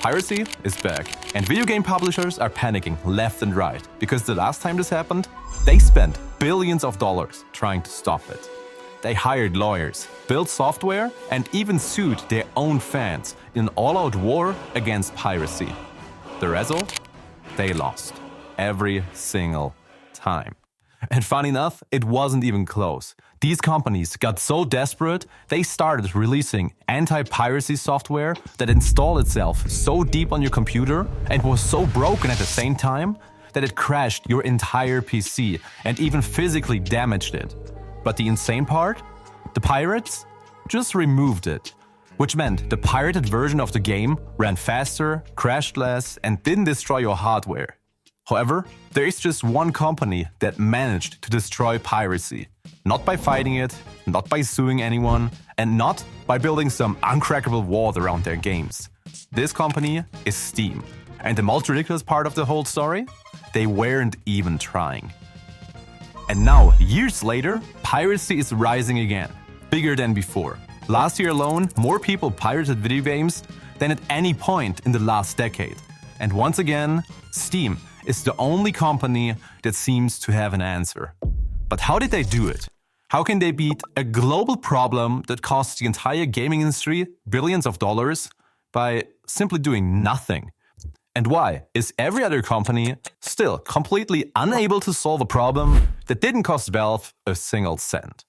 Piracy is back, and video game publishers are panicking left and right because the last time this happened, they spent billions of dollars trying to stop it. They hired lawyers, built software, and even sued their own fans in an all-out war against piracy. The result? They lost. Every single time. And funny enough, it wasn't even close. These companies got so desperate, they started releasing anti-piracy software that installed itself so deep on your computer and was so broken at the same time that it crashed your entire PC and even physically damaged it. But the insane part? The pirates just removed it, which meant the pirated version of the game ran faster, crashed less, and didn't destroy your hardware. However, there is just one company that managed to destroy piracy. Not by fighting it, not by suing anyone, and not by building some uncrackable wall around their games. This company is Steam. And the most ridiculous part of the whole story? They weren't even trying. And now, years later, piracy is rising again, bigger than before. Last year alone, more people pirated video games than at any point in the last decade. And once again, Steam is the only company that seems to have an answer. But how did they do it? How can they beat a global problem that costs the entire gaming industry billions of dollars by simply doing nothing? And why is every other company still completely unable to solve a problem that didn't cost Valve a single cent?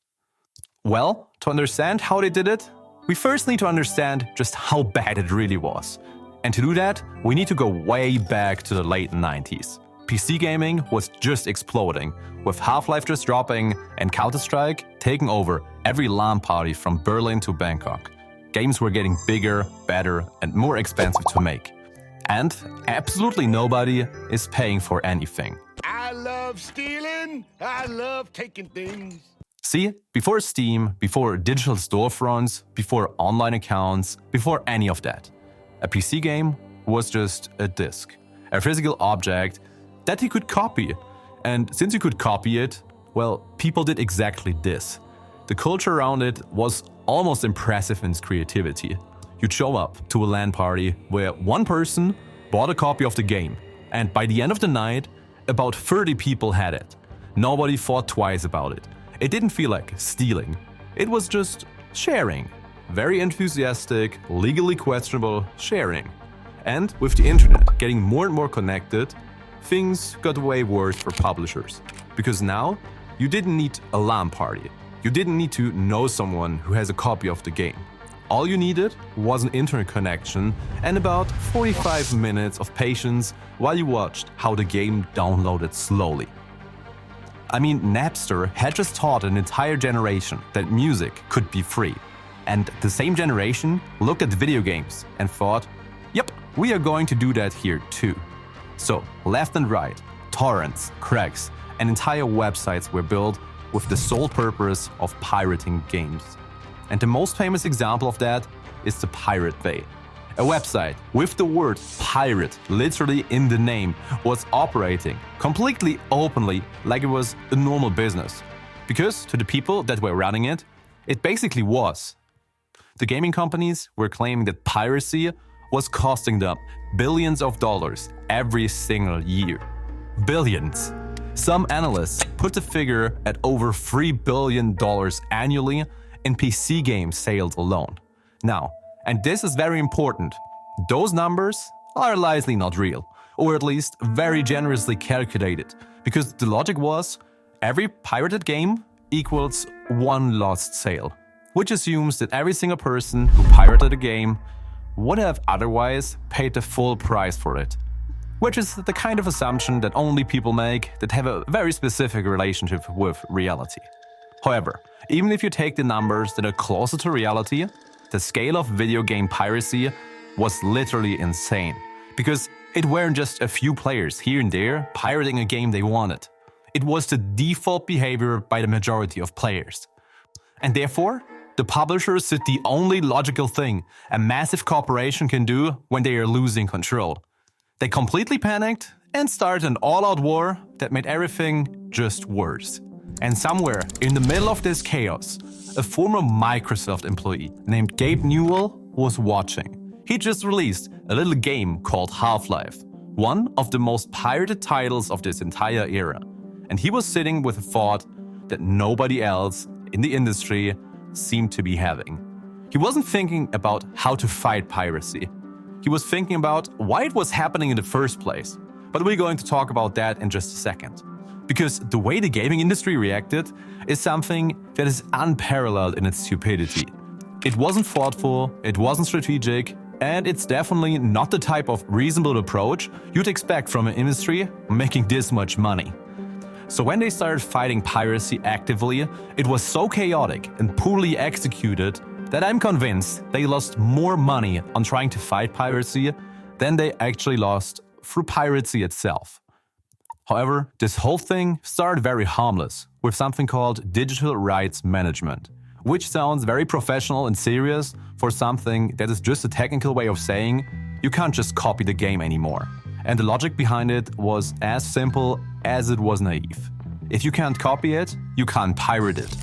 Well, to understand how they did it, we first need to understand just how bad it really was. And to do that, we need to go way back to the late 90s. PC gaming was just exploding, with Half-Life just dropping and Counter-Strike taking over every LAN party from Berlin to Bangkok. Games were getting bigger, better, and more expensive to make. And absolutely nobody is paying for anything. I love stealing, I love taking things. See, before Steam, before digital storefronts, before online accounts, before any of that, a PC game was just a disc, a physical object that you could copy. And since you could copy it, well, people did exactly this. The culture around it was almost impressive in its creativity. You'd show up to a LAN party where one person bought a copy of the game, and by the end of the night, about 30 people had it. Nobody thought twice about it. It didn't feel like stealing. It was just sharing. Very enthusiastic, legally questionable sharing. And with the internet getting more and more connected, things got way worse for publishers. Because now, you didn't need a LAN party. You didn't need to know someone who has a copy of the game. All you needed was an internet connection and about 45 minutes of patience while you watched how the game downloaded slowly. I mean, Napster had just taught an entire generation that music could be free. And the same generation looked at video games and thought, yep, we are going to do that here too. So, left and right, torrents, cracks, and entire websites were built with the sole purpose of pirating games. And the most famous example of that is the Pirate Bay. A website with the word pirate literally in the name was operating completely openly like it was a normal business. Because to the people that were running it, it basically was. The gaming companies were claiming that piracy was costing them billions of dollars every single year. Billions! Some analysts put the figure at over $3 billion annually in PC game sales alone. Now, and this is very important, those numbers are likely not real, or at least very generously calculated, because the logic was every pirated game equals one lost sale. Which assumes that every single person who pirated a game would have otherwise paid the full price for it. Which is the kind of assumption that only people make that have a very specific relationship with reality. However, even if you take the numbers that are closer to reality, the scale of video game piracy was literally insane. Because it weren't just a few players here and there pirating a game they wanted. It was the default behavior by the majority of players. And therefore, the publishers did the only logical thing a massive corporation can do when they are losing control. They completely panicked and started an all-out war that made everything just worse. And somewhere in the middle of this chaos, a former Microsoft employee named Gabe Newell was watching. He just released a little game called Half-Life, one of the most pirated titles of this entire era. And he was sitting with a thought that nobody else in the industry seemed to be having. He wasn't thinking about how to fight piracy. He was thinking about why it was happening in the first place. But we're going to talk about that in just a second. Because the way the gaming industry reacted is something that is unparalleled in its stupidity. It wasn't thoughtful, it wasn't strategic, and it's definitely not the type of reasonable approach you'd expect from an industry making this much money. So when they started fighting piracy actively, it was so chaotic and poorly executed that I'm convinced they lost more money on trying to fight piracy than they actually lost through piracy itself. However, this whole thing started very harmless, with something called digital rights management, which sounds very professional and serious for something that is just a technical way of saying you can't just copy the game anymore. And the logic behind it was as simple as it was naive. If you can't copy it, you can't pirate it.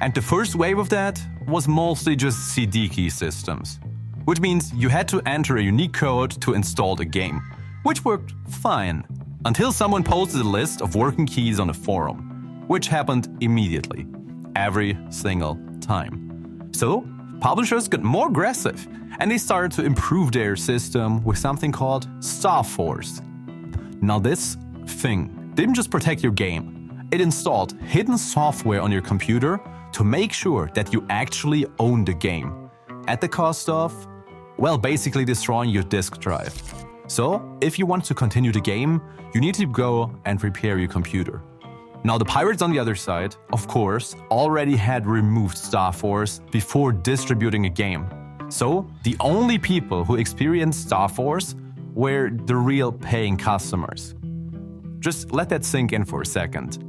And the first wave of that was mostly just CD key systems, which means you had to enter a unique code to install the game, which worked fine, until someone posted a list of working keys on a forum, which happened immediately, every single time. So, publishers got more aggressive, and they started to improve their system with something called StarForce. Now this thing didn't just protect your game, it installed hidden software on your computer to make sure that you actually own the game, at the cost of, well, basically destroying your disk drive. So, if you want to continue the game, you need to go and repair your computer. Now, the pirates on the other side, of course, already had removed StarForce before distributing a game. So, the only people who experienced StarForce were the real paying customers. Just let that sink in for a second.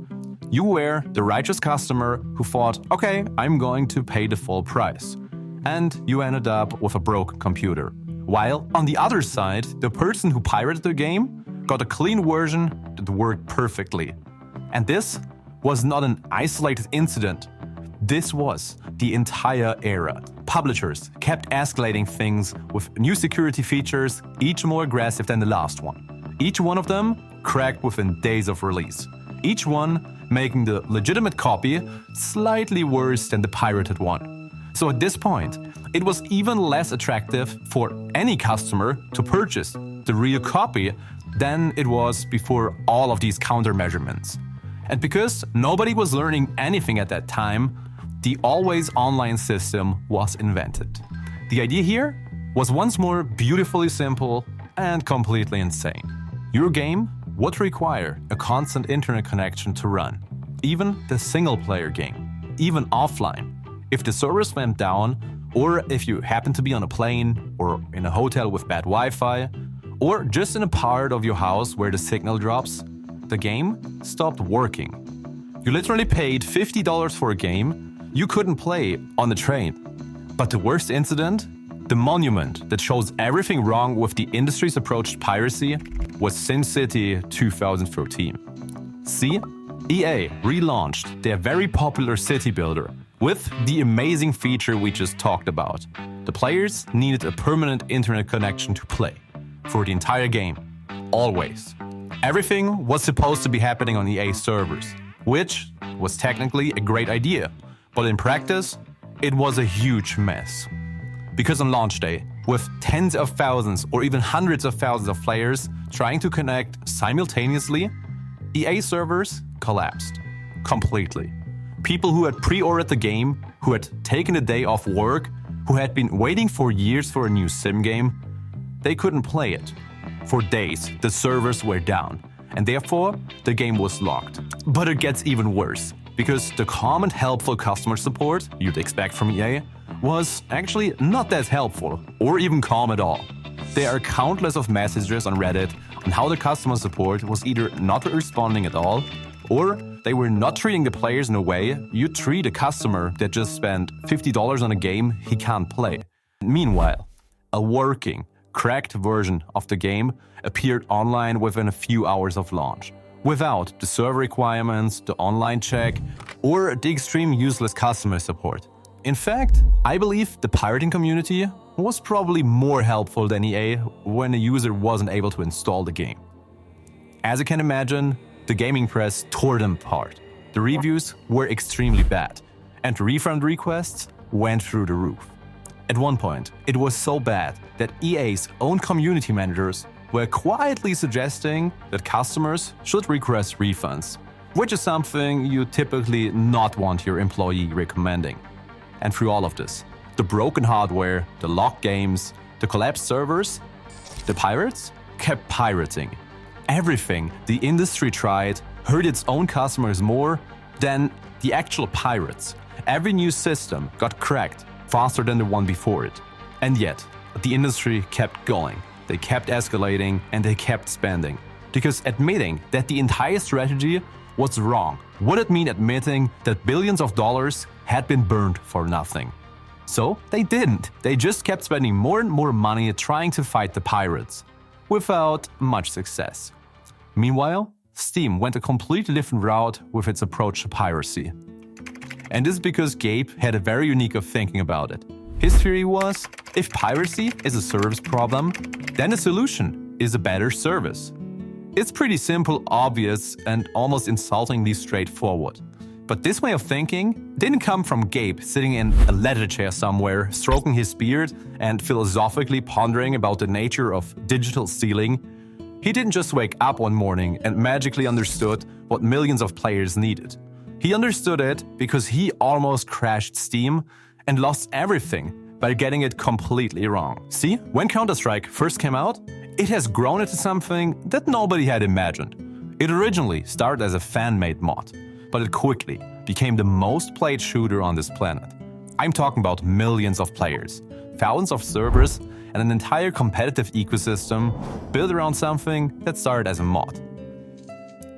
You were the righteous customer who thought, okay, I'm going to pay the full price. And you ended up with a broke computer. While on the other side, the person who pirated the game got a clean version that worked perfectly. And this was not an isolated incident. This was the entire era. Publishers kept escalating things with new security features, each more aggressive than the last one. Each one of them cracked within days of release. Each one making the legitimate copy slightly worse than the pirated one. So at this point, it was even less attractive for any customer to purchase the real copy than it was before all of these countermeasurements. And because nobody was learning anything at that time, the always online system was invented. The idea here was once more beautifully simple and completely insane. Your game would require a constant internet connection to run, even the single-player game, even offline. If the servers went down, or if you happen to be on a plane, or in a hotel with bad Wi-Fi, or just in a part of your house where the signal drops, the game stopped working. You literally paid $50 for a game you couldn't play on the train. But the worst incident? The monument that shows everything wrong with the industry's approach to piracy was SimCity 2013. See, EA relaunched their very popular city builder with the amazing feature we just talked about. The players needed a permanent internet connection to play, for the entire game, always. Everything was supposed to be happening on EA servers, which was technically a great idea, but in practice, it was a huge mess. Because on launch day, with tens of thousands or even hundreds of thousands of players trying to connect simultaneously, EA servers collapsed completely. People who had pre-ordered the game, who had taken a day off work, who had been waiting for years for a new sim game, they couldn't play it. For days, the servers were down, and therefore the game was locked. But it gets even worse, because the calm and helpful customer support you'd expect from EA was actually not that helpful, or even calm at all. There are countless of messages on Reddit on how the customer support was either not responding at all, or they were not treating the players in a way you treat a customer that just spent $50 on a game he can't play. Meanwhile, a working, cracked version of the game appeared online within a few hours of launch, without the server requirements, the online check, or the extreme useless customer support. In fact, I believe the pirating community was probably more helpful than EA when a user wasn't able to install the game. As you can imagine, the gaming press tore them apart. The reviews were extremely bad, and refund requests went through the roof. At one point, it was so bad that EA's own community managers were quietly suggesting that customers should request refunds, which is something you typically not want your employee recommending. And through all of this, the broken hardware, the locked games, the collapsed servers, the pirates kept pirating. Everything the industry tried hurt its own customers more than the actual pirates. Every new system got cracked faster than the one before it. And yet, the industry kept going. They kept escalating and they kept spending. Because admitting that the entire strategy was wrong would mean admitting that billions of dollars had been burned for nothing. So they didn't. They just kept spending more and more money trying to fight the pirates, without much success. Meanwhile, Steam went a completely different route with its approach to piracy. And this is because Gabe had a very unique way of thinking about it. His theory was, if piracy is a service problem, then the solution is a better service. It's pretty simple, obvious, and almost insultingly straightforward. But this way of thinking didn't come from Gabe sitting in a leather chair somewhere, stroking his beard and philosophically pondering about the nature of digital stealing. He didn't just wake up one morning and magically understood what millions of players needed. He understood it because he almost crashed Steam and lost everything by getting it completely wrong. See, when Counter-Strike first came out, it has grown into something that nobody had imagined. It originally started as a fan-made mod, but it quickly became the most played shooter on this planet. I'm talking about millions of players, thousands of servers, and an entire competitive ecosystem built around something that started as a mod.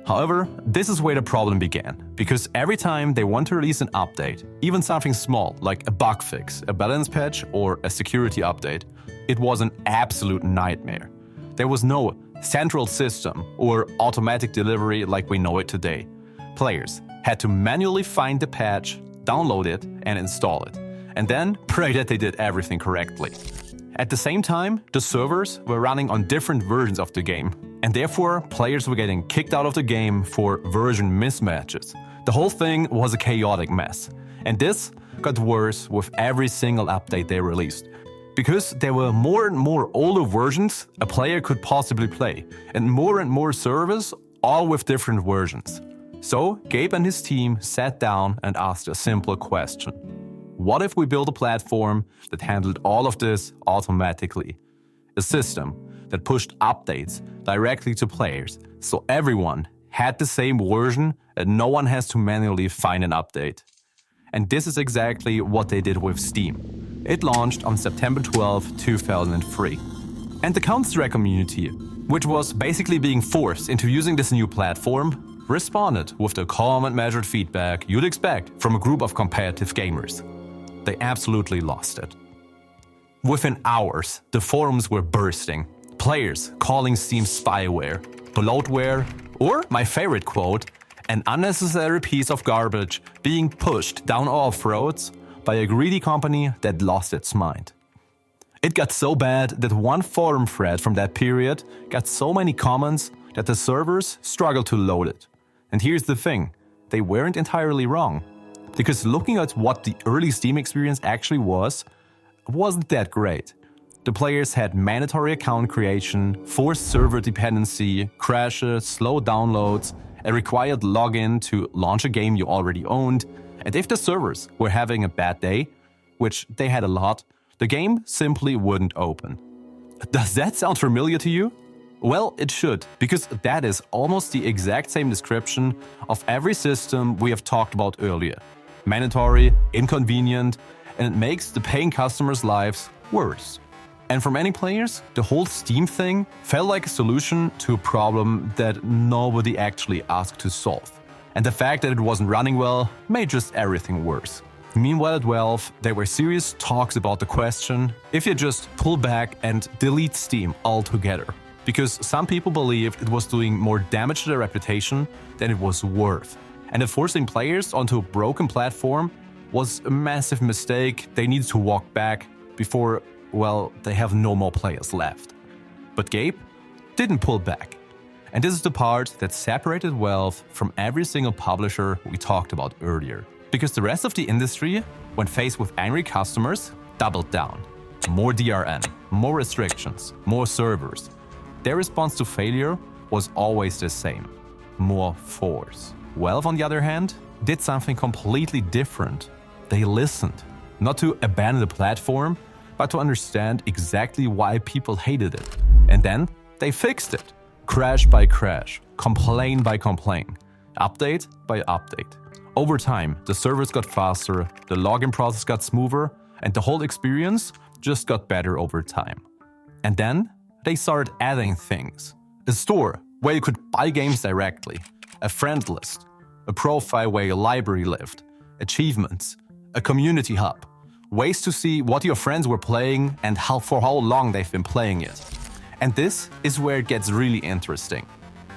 However, this is where the problem began, because every time they want to release an update, even something small like a bug fix, a balance patch, or a security update, it was an absolute nightmare. There was no central system or automatic delivery like we know it today. Players had to manually find the patch, download it, and install it, and then pray that they did everything correctly. At the same time, the servers were running on different versions of the game, and therefore players were getting kicked out of the game for version mismatches. The whole thing was a chaotic mess, and this got worse with every single update they released. Because there were more and more older versions a player could possibly play, and more servers, all with different versions. So Gabe and his team sat down and asked a simple question. What if we built a platform that handled all of this automatically? A system that pushed updates directly to players, so everyone had the same version and no one has to manually find an update. And this is exactly what they did with Steam. It launched on September 12, 2003. And the Counter-Strike community, which was basically being forced into using this new platform, responded with the calm and measured feedback you'd expect from a group of competitive gamers. They absolutely lost it. Within hours, the forums were bursting. Players calling Steam spyware, bloatware, or my favorite quote, an unnecessary piece of garbage being pushed down our throats by a greedy company that lost its mind. It got so bad that one forum thread from that period got so many comments that the servers struggled to load it. And here's the thing, they weren't entirely wrong. Because looking at what the early Steam experience actually was, it wasn't that great. The players had mandatory account creation, forced server dependency, crashes, slow downloads, a required login to launch a game you already owned, and if the servers were having a bad day, which they had a lot, the game simply wouldn't open. Does that sound familiar to you? Well, it should, because that is almost the exact same description of every system we have talked about earlier. Mandatory, inconvenient, and it makes the paying customers' lives worse. And for many players, the whole Steam thing felt like a solution to a problem that nobody actually asked to solve. And the fact that it wasn't running well made just everything worse. Meanwhile at Valve, there were serious talks about the question if you just pull back and delete Steam altogether. Because some people believed it was doing more damage to their reputation than it was worth. And that forcing players onto a broken platform was a massive mistake they needed to walk back before well, they have no more players left. But Gabe didn't pull back. And this is the part that separated Valve from every single publisher we talked about earlier. Because the rest of the industry, when faced with angry customers, doubled down. More DRM, more restrictions, more servers. Their response to failure was always the same: more force. Valve, on the other hand, did something completely different. They listened, not to abandon the platform, but to understand exactly why people hated it. And then they fixed it. Crash by crash, complaint by complaint, update by update. Over time, the servers got faster, the login process got smoother, and the whole experience just got better over time. And then they started adding things. A store where you could buy games directly, a friend list, a profile where your library lived, achievements, a community hub, ways to see what your friends were playing and for how long they've been playing it. And this is where it gets really interesting.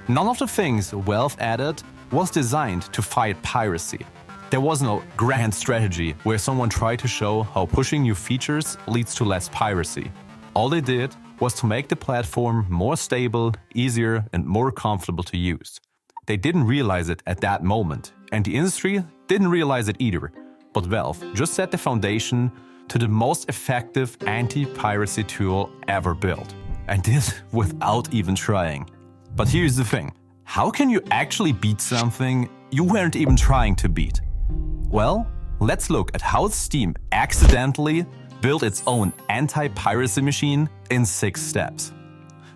None of the things Valve added was designed to fight piracy. There was no grand strategy where someone tried to show how pushing new features leads to less piracy. All they did was to make the platform more stable, easier, and more comfortable to use. They didn't realize it at that moment, and the industry didn't realize it either. But Valve just set the foundation to the most effective anti-piracy tool ever built. And this without even trying. But here's the thing. How can you actually beat something you weren't even trying to beat? Well, let's look at how Steam accidentally built its own anti-piracy machine in 6 steps.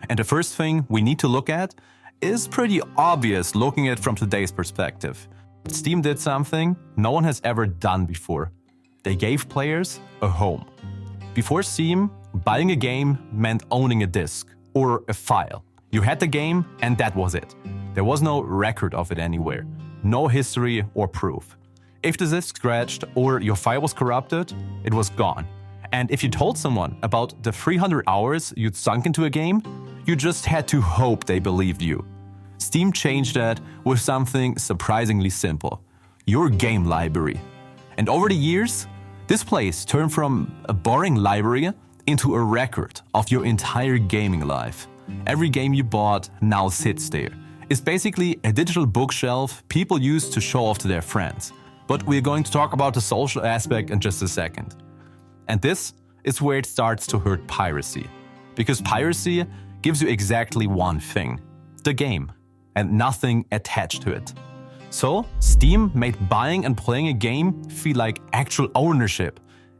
And the first thing we need to look at is pretty obvious looking at it from today's perspective. Steam did something no one has ever done before. They gave players a home. Before Steam, buying a game meant owning a disc or a file. You had the game and that was it. There was no record of it anywhere, no history or proof. If the disc scratched or your file was corrupted, it was gone. And if you told someone about the 300 hours you'd sunk into a game, you just had to hope they believed you. Steam changed that with something surprisingly simple: your game library. And over the years, this place turned from a boring library into a record of your entire gaming life. Every game you bought now sits there. It's basically a digital bookshelf people use to show off to their friends. But we're going to talk about the social aspect in just a second. And this is where it starts to hurt piracy. Because piracy gives you exactly one thing: the game, and nothing attached to it. So Steam made buying and playing a game feel like actual ownership,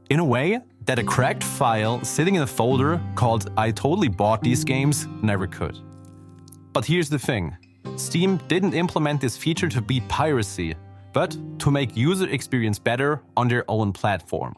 in a way that a cracked file sitting in a folder called "I totally bought these games" never could. But here's the thing. Steam didn't implement this feature to beat piracy, but to make user experience better on their own platform.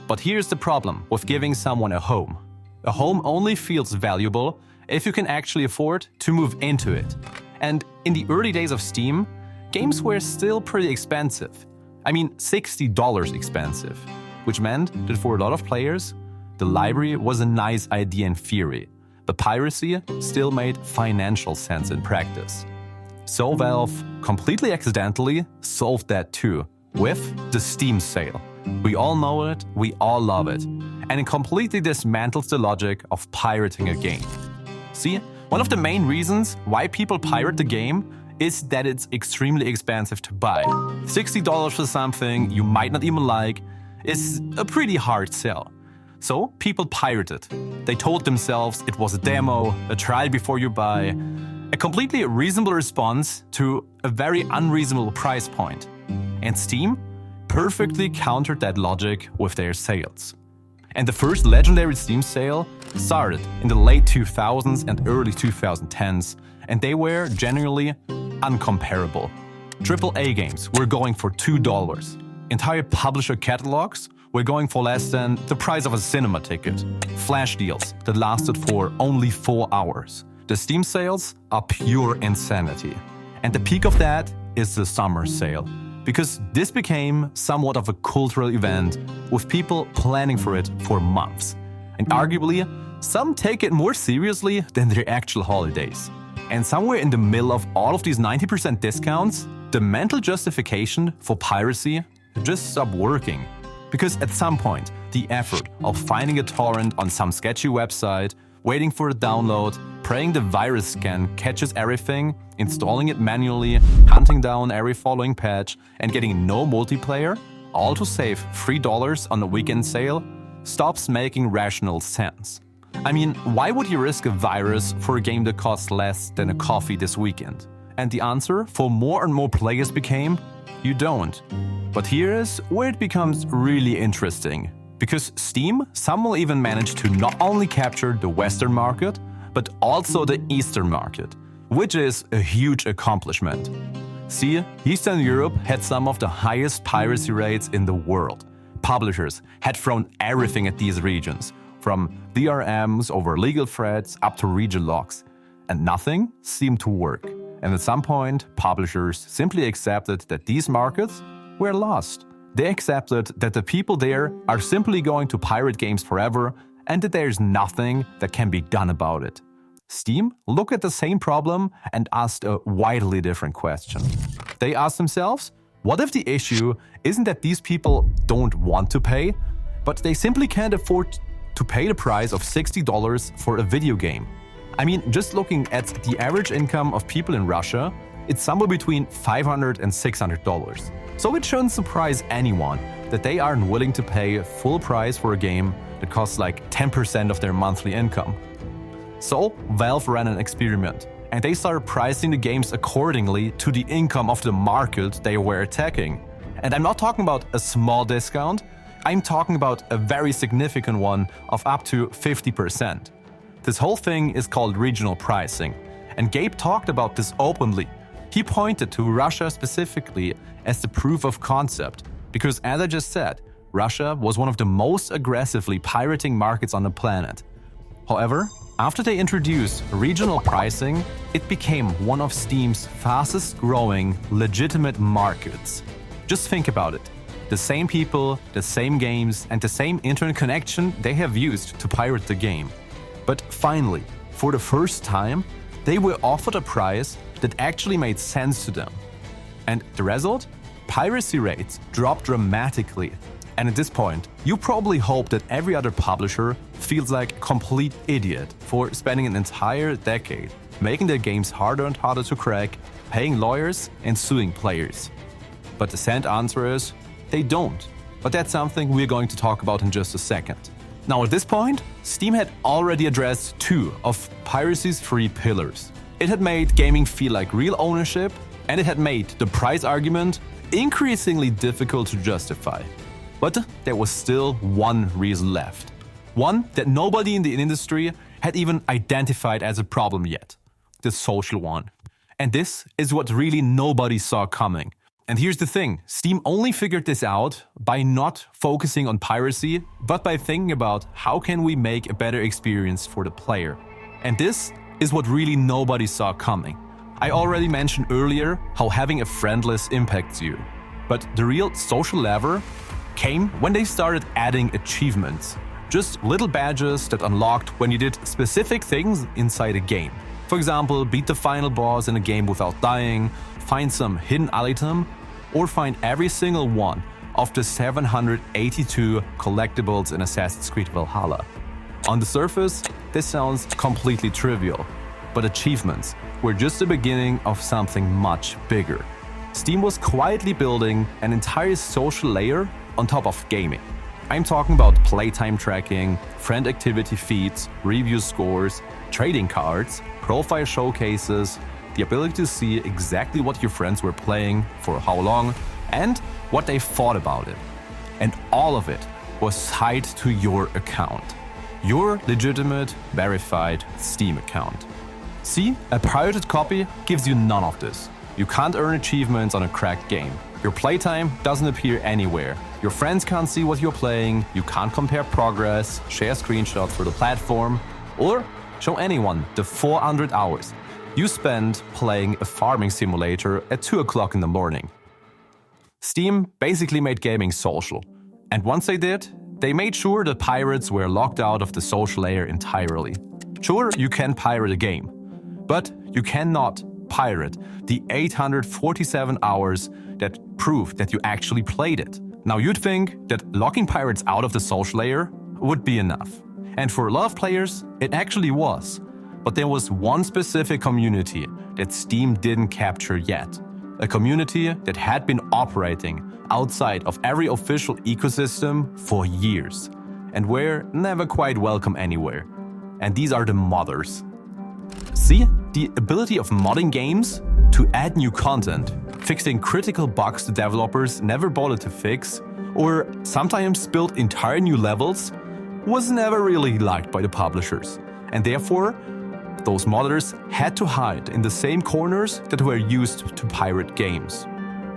But here's the problem with giving someone a home. A home only feels valuable if you can actually afford to move into it. And in the early days of Steam, games were still pretty expensive. I mean, $60 expensive. Which meant that for a lot of players, the library was a nice idea in theory, but piracy still made financial sense in practice. So Valve completely accidentally solved that too, with the Steam sale. We all know it, we all love it, and it completely dismantles the logic of pirating a game. See, one of the main reasons why people pirate the game is that it's extremely expensive to buy. $60 for something you might not even like is a pretty hard sell. So people pirated. They told themselves it was a demo, a trial before you buy, a completely reasonable response to a very unreasonable price point. And Steam perfectly countered that logic with their sales. And the first legendary Steam sale started in the late 2000s and early 2010s, and they were generally uncomparable. AAA games were going for $2. Entire publisher catalogs were going for less than the price of a cinema ticket. Flash deals that lasted for only 4 hours. The Steam sales are pure insanity. And the peak of that is the summer sale, because this became somewhat of a cultural event with people planning for it for months. And arguably, some take it more seriously than their actual holidays. And somewhere in the middle of all of these 90% discounts, the mental justification for piracy just stopped working. Because at some point, The effort of finding a torrent on some sketchy website, waiting for a download, praying the virus scan catches everything, installing it manually, hunting down every following patch, and getting no multiplayer, all to save $3 on a weekend sale, stops making rational sense. I mean, why would you risk a virus for a game that costs less than a coffee this weekend? And the answer for more and more players became, you don't. But here is where it becomes really interesting. Because Steam somehow even managed to not only capture the Western market, but also the Eastern market, which is a huge accomplishment. See, Eastern Europe had some of the highest piracy rates in the world. Publishers had thrown everything at these regions, from DRMs over legal threats up to region locks, and nothing seemed to work. And at some point, publishers simply accepted that these markets were lost. They accepted that the people there are simply going to pirate games forever and that there's nothing that can be done about it. Steam looked at the same problem and asked a widely different question. They asked themselves, what if the issue isn't that these people don't want to pay, but they simply can't afford to pay the price of $60 for a video game? I mean, just looking at the average income of people in Russia, it's somewhere between $500 and $600. So it shouldn't surprise anyone that they aren't willing to pay full price for a game that costs like 10% of their monthly income. So Valve ran an experiment, and they started pricing the games accordingly to the income of the market they were attacking. And I'm not talking about a small discount, I'm talking about a very significant one of up to 50%. This whole thing is called regional pricing, and Gabe talked about this openly. He pointed to Russia specifically as the proof of concept, because as I just said, Russia was one of the most aggressively pirating markets on the planet. However, after they introduced regional pricing, it became one of Steam's fastest growing legitimate markets. Just think about it. The same people, the same games, and the same internet connection they have used to pirate the game. But finally, for the first time, they were offered a price that actually made sense to them. And the result? Piracy rates dropped dramatically. And at this point, you probably hope that every other publisher feels like a complete idiot for spending an entire decade making their games harder and harder to crack, paying lawyers and suing players. But the sad answer is, they don't. But that's something we're going to talk about in just a second. Now at this point, Steam had already addressed two of piracy's three pillars. It had made gaming feel like real ownership, and it had made the price argument increasingly difficult to justify. But there was still one reason left. One that nobody in the industry had even identified as a problem yet. The social one. And this is what really nobody saw coming. And here's the thing, Steam only figured this out by not focusing on piracy, but by thinking about how can we make a better experience for the player. And this is what really nobody saw coming. I already mentioned earlier how having a friend list impacts you. But the real social lever came when they started adding achievements. Just little badges that unlocked when you did specific things inside a game. For example, beat the final boss in a game without dying, find some hidden item, or find every single one of the 782 collectibles in Assassin's Creed Valhalla. On the surface, this sounds completely trivial, but achievements were just the beginning of something much bigger. Steam was quietly building an entire social layer on top of gaming. I'm talking about playtime tracking, friend activity feeds, review scores, trading cards, profile showcases, the ability to see exactly what your friends were playing, for how long, and what they thought about it. And all of it was tied to your account. Your legitimate, verified Steam account. See, a pirated copy gives you none of this. You can't earn achievements on a cracked game. Your playtime doesn't appear anywhere. Your friends can't see what you're playing, you can't compare progress, share screenshots for the platform, or show anyone the 400 hours you spend playing a farming simulator at 2 o'clock in the morning. Steam basically made gaming social. And once they did, they made sure that pirates were locked out of the social layer entirely. Sure, you can pirate a game, but you cannot pirate the 847 hours that prove that you actually played it. Now you'd think that locking pirates out of the social layer would be enough. And for a lot of players, it actually was. But there was one specific community that Steam didn't capture yet. A community that had been operating outside of every official ecosystem for years, and were never quite welcome anywhere. And these are the modders. See, the ability of modding games to add new content, fixing critical bugs the developers never bothered to fix, or sometimes build entire new levels, was never really liked by the publishers. And therefore, those modders had to hide in the same corners that were used to pirate games.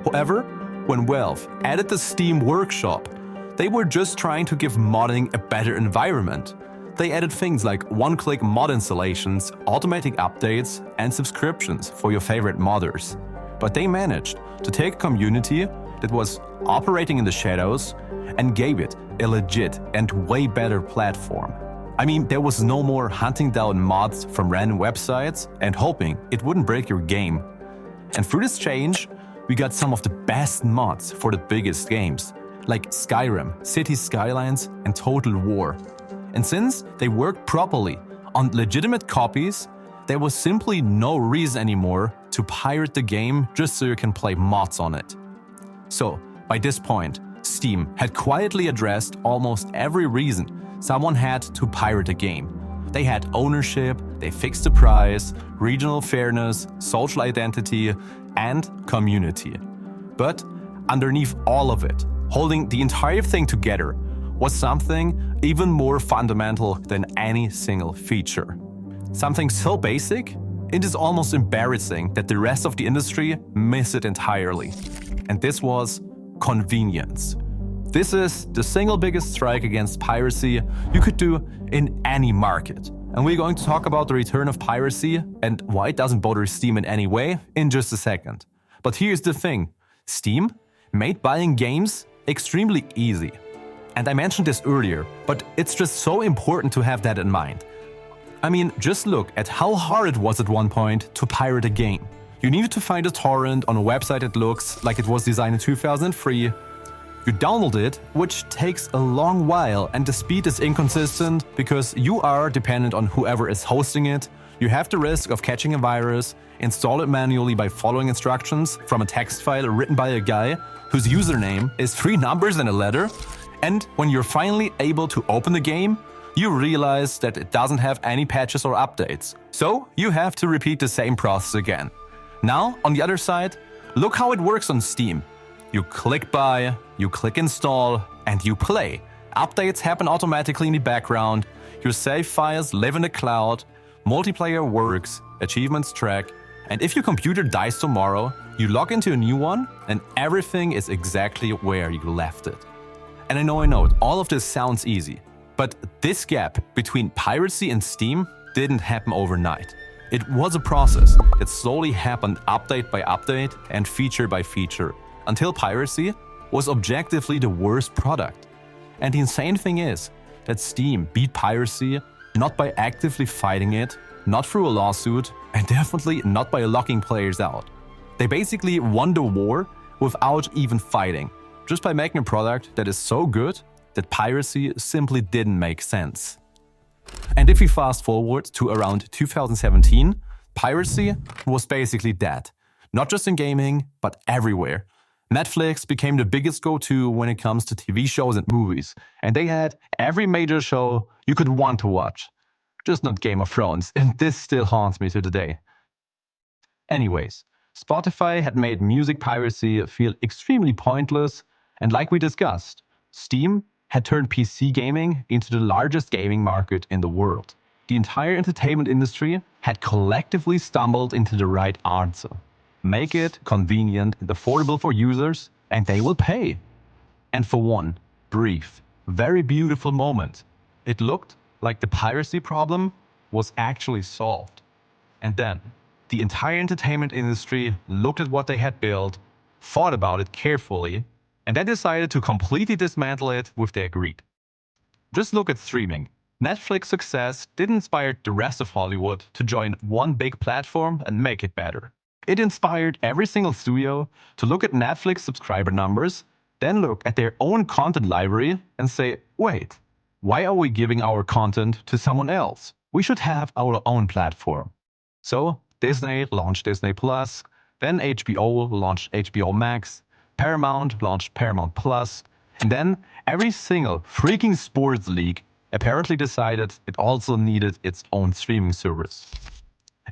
However, when Valve added the Steam Workshop, they were just trying to give modding a better environment. They added things like one-click mod installations, automatic updates, and subscriptions for your favorite modders. But they managed to take a community that was operating in the shadows and gave it a legit and way better platform. I mean, there was no more hunting down mods from random websites and hoping it wouldn't break your game. And through this change, we got some of the best mods for the biggest games, like Skyrim, City Skylines, and Total War. And since they worked properly on legitimate copies, there was simply no reason anymore to pirate the game just so you can play mods on it. So, by this point, Steam had quietly addressed almost every reason someone had to pirate a game. They had ownership, they fixed the price, regional fairness, social identity, and community. But underneath all of it, holding the entire thing together, was something even more fundamental than any single feature. Something so basic, it is almost embarrassing that the rest of the industry miss it entirely. And this was convenience. This is the single biggest strike against piracy you could do in any market. And we're going to talk about the return of piracy and why it doesn't bother Steam in any way in just a second. But here's the thing, Steam made buying games extremely easy. And I mentioned this earlier, but it's just so important to have that in mind. I mean, just look at how hard it was at one point to pirate a game. You needed to find a torrent on a website that looks like it was designed in 2003. You download it, which takes a long while, and the speed is inconsistent because you are dependent on whoever is hosting it. You have the risk of catching a virus, install it manually by following instructions from a text file written by a guy whose username is 3 numbers and a letter. And when you're finally able to open the game, you realize that it doesn't have any patches or updates. So you have to repeat the same process again. Now, on the other side, look how it works on Steam. You click buy, you click install, and you play. Updates happen automatically in the background, your save files live in the cloud, multiplayer works, achievements track, and if your computer dies tomorrow, you log into a new one and everything is exactly where you left it. And I know, all of this sounds easy, but this gap between piracy and Steam didn't happen overnight. It was a process that slowly happened update by update and feature by feature, until piracy was objectively the worst product. And the insane thing is that Steam beat piracy not by actively fighting it, not through a lawsuit, and definitely not by locking players out. They basically won the war without even fighting, just by making a product that is so good that piracy simply didn't make sense. And if we fast forward to around 2017, piracy was basically dead. Not just in gaming, but everywhere. Netflix became the biggest go-to when it comes to TV shows and movies, and they had every major show you could want to watch. Just not Game of Thrones, and this still haunts me to the day. Anyways, Spotify had made music piracy feel extremely pointless, and like we discussed, Steam had turned PC gaming into the largest gaming market in the world. The entire entertainment industry had collectively stumbled into the right answer. Make it convenient and affordable for users, and they will pay. And for one brief, very beautiful moment, it looked like the piracy problem was actually solved. And then, the entire entertainment industry looked at what they had built, thought about it carefully, and then decided to completely dismantle it with their greed. Just look at streaming. Netflix's success did inspire the rest of Hollywood to join one big platform and make it better. It inspired every single studio to look at Netflix subscriber numbers then look at their own content library and say, wait, why are we giving our content to someone else? We should have our own platform. So Disney launched Disney Plus, then HBO launched HBO Max, Paramount launched Paramount Plus, and then every single freaking sports league apparently decided it also needed its own streaming service.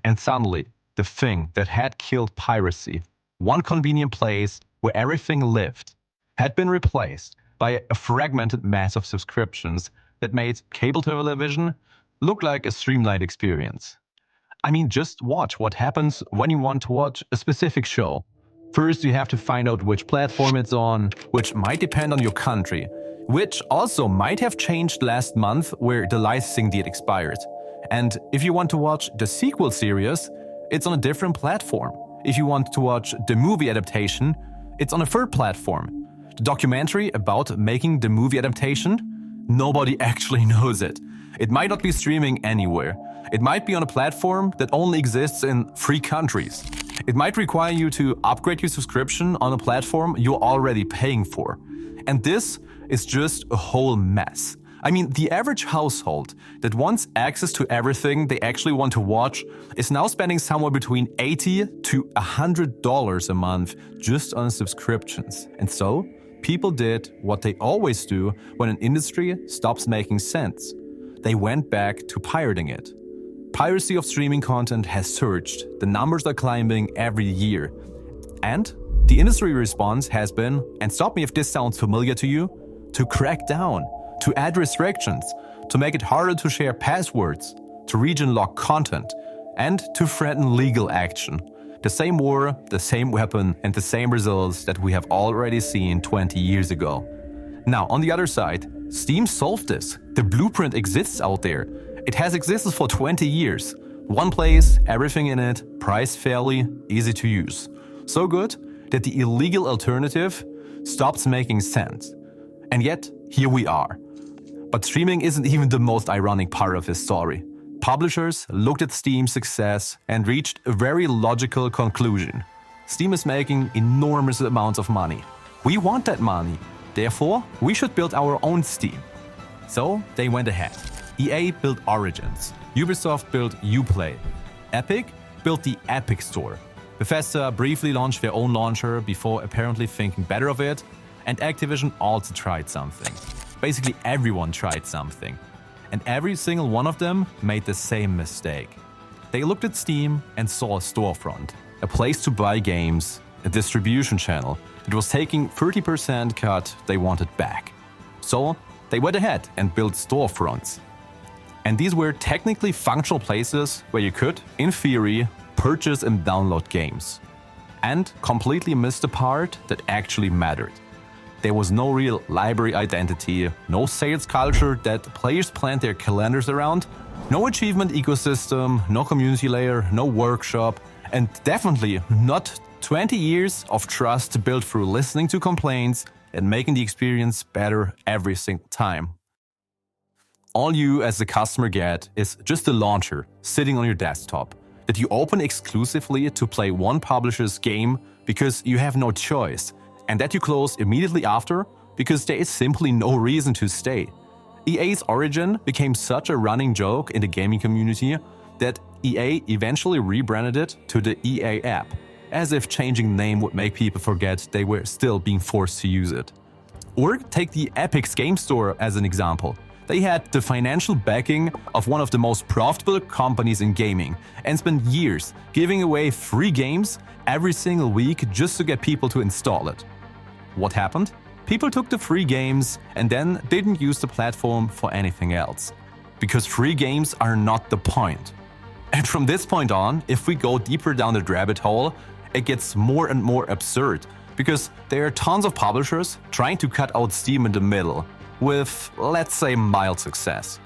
And suddenly, the thing that had killed piracy, one convenient place where everything lived, had been replaced by a fragmented mass of subscriptions that made cable television look like a streamlined experience. I mean, just watch what happens when you want to watch a specific show. First, you have to find out which platform it's on, which might depend on your country, which also might have changed last month where the licensing deal expired. And if you want to watch the sequel series, it's on a different platform. If you want to watch the movie adaptation, it's on a third platform. The documentary about making the movie adaptation, nobody actually knows it. It might not be streaming anywhere. It might be on a platform that only exists in 3 countries. It might require you to upgrade your subscription on a platform you're already paying for. And this is just a whole mess. I mean, the average household that wants access to everything they actually want to watch is now spending somewhere between $80 to $100 a month just on subscriptions. And so, people did what they always do when an industry stops making sense. They went back to pirating it. Piracy of streaming content has surged. The numbers are climbing every year. And the industry response has been, and stop me if this sounds familiar to you, to crack down, to add restrictions, to make it harder to share passwords, to region lock content, and to threaten legal action. The same war, the same weapon, and the same results that we have already seen 20 years ago. Now, on the other side, Steam solved this. The blueprint exists out there. It has existed for 20 years. One place, everything in it, priced fairly, easy to use. So good that the illegal alternative stops making sense. And yet, here we are. But streaming isn't even the most ironic part of this story. Publishers looked at Steam's success and reached a very logical conclusion. Steam is making enormous amounts of money. We want that money. Therefore, we should build our own Steam. So they went ahead. EA built Origins. Ubisoft built Uplay. Epic built the Epic Store. Bethesda briefly launched their own launcher before apparently thinking better of it. And Activision also tried something. Basically everyone tried something. And every single one of them made the same mistake. They looked at Steam and saw a storefront, a place to buy games, a distribution channel that was taking 30% cut they wanted back. So they went ahead and built storefronts. And these were technically functional places where you could, in theory, purchase and download games. And completely missed the part that actually mattered. There was no real library identity, no sales culture that players planned their calendars around, no achievement ecosystem, no community layer, no workshop, and definitely not 20 years of trust built through listening to complaints and making the experience better every single time. All you as a customer get is just a launcher sitting on your desktop that you open exclusively to play one publisher's game because you have no choice, and that you close immediately after because there is simply no reason to stay. EA's Origin became such a running joke in the gaming community that EA eventually rebranded it to the EA app, as if changing the name would make people forget they were still being forced to use it. Or take the Epic's Game Store as an example. They had the financial backing of one of the most profitable companies in gaming and spent years giving away free games every single week just to get people to install it. What happened? People took the free games and then didn't use the platform for anything else. Because free games are not the point. And from this point on, if we go deeper down the rabbit hole, it gets more and more absurd. Because there are tons of publishers trying to cut out Steam in the middle, with, let's say, mild success.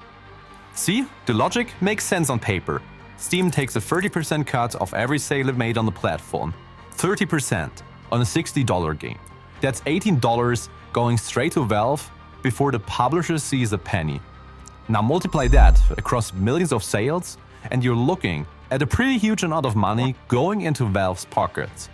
See, the logic makes sense on paper. Steam takes a 30% cut of every sale it made on the platform. 30% on a $60 game. That's $18 going straight to Valve before the publisher sees a penny. Now multiply that across millions of sales, and you're looking at a pretty huge amount of money going into Valve's pockets.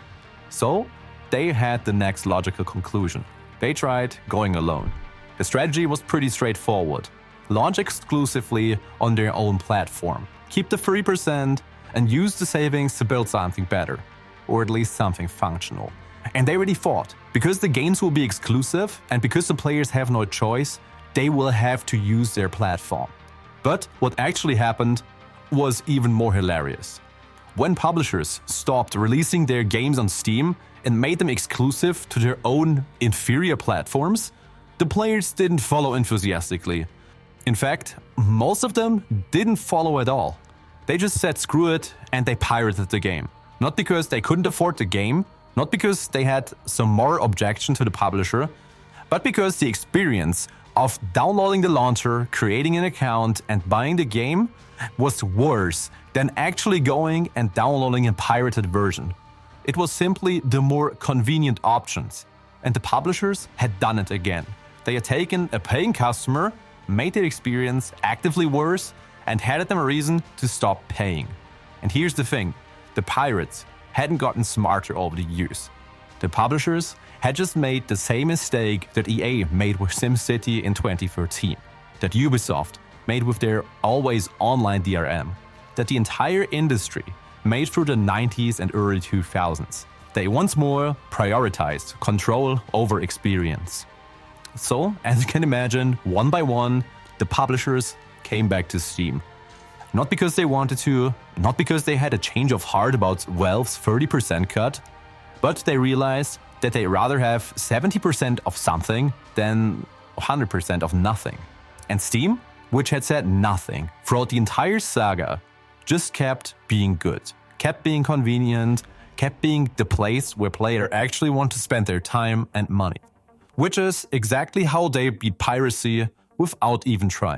So they had the next logical conclusion. They tried going alone. The strategy was pretty straightforward. Launch exclusively on their own platform. Keep the 30% and use the savings to build something better. Or at least something functional. And they really fought. Because the games will be exclusive and because the players have no choice, they will have to use their platform. But what actually happened was even more hilarious. When publishers stopped releasing their games on Steam and made them exclusive to their own inferior platforms, the players didn't follow enthusiastically. In fact, most of them didn't follow at all. They just said screw it and they pirated the game. Not because they couldn't afford the game, not because they had some moral objection to the publisher, but because the experience of downloading the launcher, creating an account and buying the game was worse than actually going and downloading a pirated version. It was simply the more convenient options. And the publishers had done it again. They had taken a paying customer, made their experience actively worse, and handed them a reason to stop paying. And here's the thing, the pirates hadn't gotten smarter over the years. The publishers had just made the same mistake that EA made with SimCity in 2013, that Ubisoft made with their always online DRM, that the entire industry made through the 90s and early 2000s. They once more prioritized control over experience. So, as you can imagine, one by one, the publishers came back to Steam. Not because they wanted to, not because they had a change of heart about Valve's 30% cut, but they realized that they'd rather have 70% of something than 100% of nothing. And Steam, which had said nothing throughout the entire saga, just kept being good, kept being convenient, kept being the place where players actually want to spend their time and money. Which is exactly how they beat piracy without even trying.